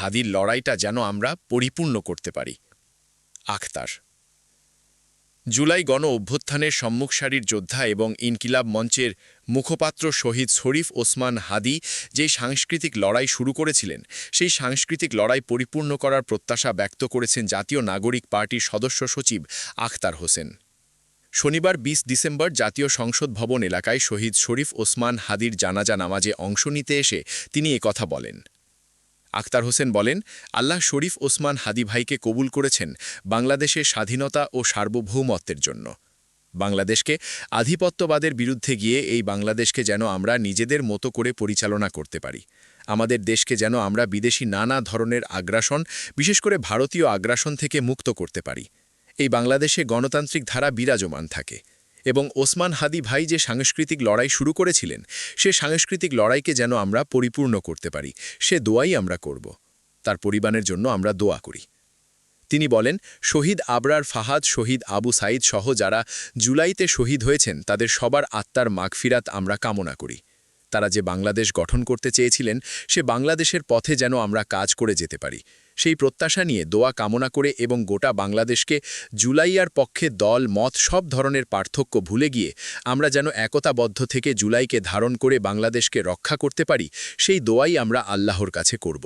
হাদির লড়াইটা যেন আমরা পরিপূর্ণ করতে পারি। আখতার। জুলাই গণ অভ্যুত্থানের সম্মুখ সারির যোদ্ধা এবং ইনকিলাব মঞ্চের মুখপাত্র শহীদ শরীফ ওসমান হাদি যেই সাংস্কৃতিক লড়াই শুরু করেছিলেন, সেই সাংস্কৃতিক লড়াই পরিপূর্ণ করার প্রত্যাশা ব্যক্ত করেছেন জাতীয় নাগরিক পার্টির সদস্য সচিব আখতার হোসেন। শনিবার ২০ ডিসেম্বর জাতীয় সংসদ ভবন এলাকায় শহীদ শরীফ ওসমান হাদির জানাজা নামাজে অংশ নিতে এসে তিনি কথা বলেন। আখতার হোসেন বলেন, আল্লাহ শরীফ ওসমান হাদি ভাইকে কবুল করেছেন বাংলাদেশের স্বাধীনতা ও সার্বভৌমত্বের জন্য। বাংলাদেশকে আধিপত্যবাদের বিরুদ্ধে গিয়ে এই বাংলাদেশকে যেন আমরা নিজেদের মতো করে পরিচালনা করতে পারি। আমাদের দেশকে যেন আমরা বিদেশি নানা ধরনের আগ্রাসন, বিশেষ করে ভারতীয় আগ্রাসন থেকে মুক্ত করতে পারি। এই বাংলাদেশে গণতান্ত্রিক ধারা বিরাজমান থাকে এবং ওসমান হাদি ভাই যে সাংস্কৃতিক লড়াই শুরু করেছিলেন, সে সাংস্কৃতিক লড়াইকে যেন আমরা পরিপূর্ণ করতে পারি, সে দোয়াই আমরা করব। তার পরিবারের জন্য আমরা দোয়া করি। তিনি বলেন, শহীদ আবরার ফাহাদ, শহীদ আবু সাইদ সহ যারা জুলাইতে শহীদ হয়েছেন, তাদের সবার আত্মার মাগফিরাত আমরা কামনা করি। তারা যে বাংলাদেশ গঠন করতে চেয়েছিলেন, সে বাংলাদেশের পথে যেন আমরা কাজ করে যেতে পারি, সেই প্রত্যাশা নিয়ে দোয়া কামনা করে এবং গোটা বাংলাদেশকে জুলাইয়ার পক্ষে দল মত সব ধরনের পার্থক্য ভুলে গিয়ে আমরা যেন একতাবদ্ধ থেকে জুলাইকে ধারণ করে বাংলাদেশকে রক্ষা করতে পারি, সেই দোয়াই আমরা আল্লাহর কাছে করব।